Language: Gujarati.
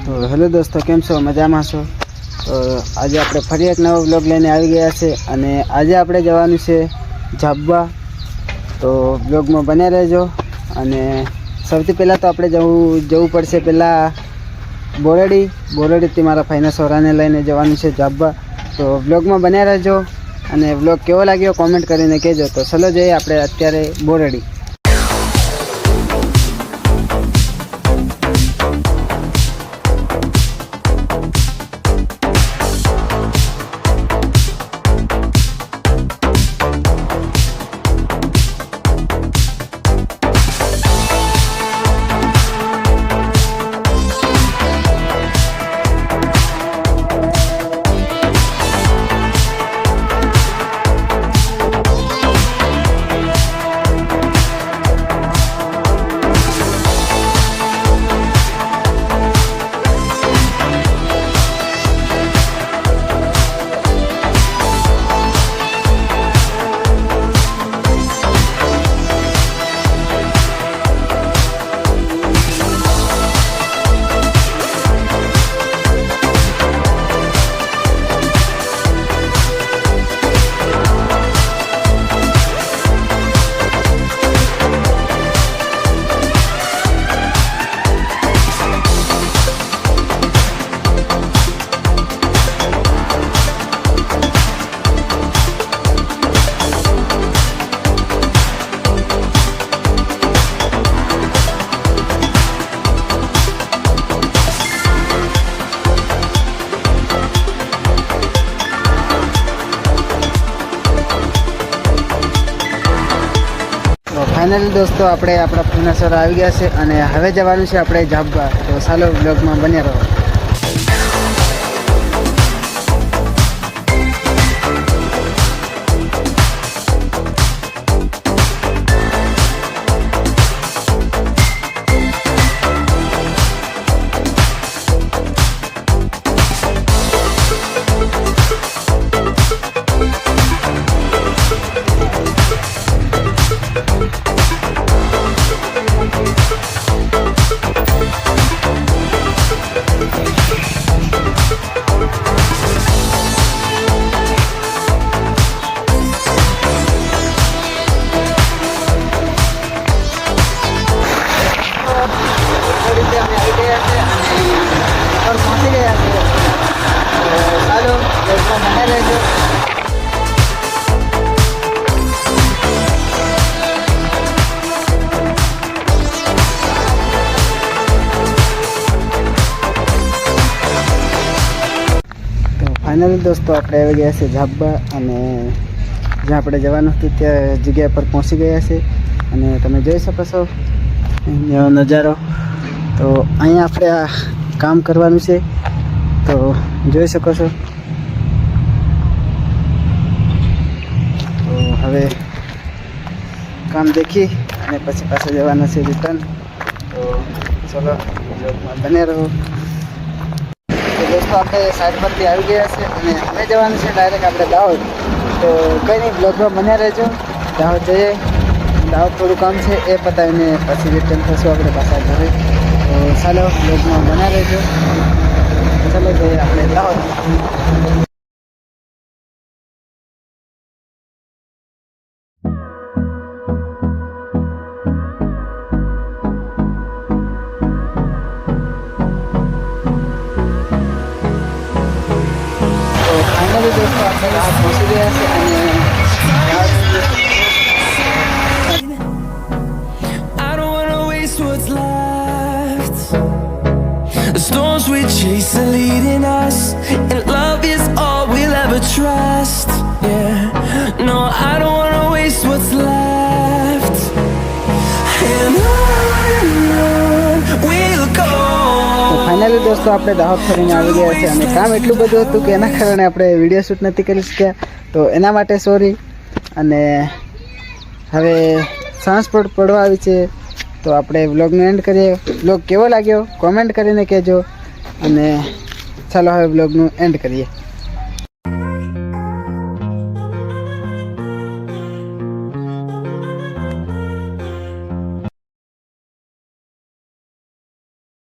તો હેલો દોસ્તો, કેમ છો? મજામાં છો? તો આજે આપણે ફરી એક નવો બ્લોગ લઈને આવી ગયા છે અને આજે આપણે જવાનું છે ઝાબવા. તો બ્લોગમાં બન્યા રહેજો. અને સૌથી પહેલાં તો આપણે જવું પડશે પહેલાં બોરડીથી મારા ફાઈના સોરાને લઈને જવાનું છે ઝાબવા. તો બ્લોગમાં બન્યા રહેજો અને બ્લોગ કેવો લાગ્યો કોમેન્ટ કરીને કહેજો. તો ચલો જઈએ આપણે અત્યારે બોરડી. ફાઇનલી દોસ્તો, આપણે આપણા ફૂનાસર આવી ગયા છે અને હવે જવાનું છે આપણે ઝાબવા. તો ચાલો બ્લોગમાં બન્યા રહો. ફાઇનલી દોસ્તો, આપણે આવી ગયા છે ઝાબવા અને જ્યાં આપણે જવાનું હતું ત્યાં જગ્યા પર પહોંચી ગયા છે. અને તમે જોઈ શકો છો એનો નજારો. તો અહીંયા આપણે આ કામ કરવાનું છે, તો જોઈ શકો છો. તો હવે કામ દેખી અને પછી પાછા જવાના છે રિટર્ન. તો ચલો બને રહો. દોસ્તો, આપણે સાઈડ પરથી આવી ગયા છે અને હવે જવાનું છે ડાયરેક્ટ આપણે દાહોદ. તો કંઈ નહીં, બ્લોગમાં બન્યા રહેજો. દાહોદ જઈએ, દાહોદ થોડું કામ છે એ પતાવીને પછી રિટર્ન થશું આપણે પાછા ઘરે. તો ચાલો બ્લોગમાં બન્યા રહેજો. ચાલો જઈએ આપણે દાહોદ. દોસ્તો, આપણે રાહ પહોંચી ગયા છે અને I don't wanna waste what's left. The storms we chase are leading us, and love is all we'll ever trust. Yeah, no, I don't wanna waste what's left. And on we'll go. Finally દોસ્તો, આપણે દાહોદ ફરીને આવી ગયા છે અને કામ એટલું બધું હતું કે એના કારણે આપણે વિડીયો શૂટ નથી કરી શક્યા. તો એના માટે સોરી. અને હવે સાંજ પડવા આવી છે, તો આપણે વ્લોગનો એન્ડ કરીએ. વ્લોગ કેવો લાગ્યો કોમેન્ટ કરીને કહેજો અને ચાલો હવે વ્લોગનું એન્ડ કરીએ.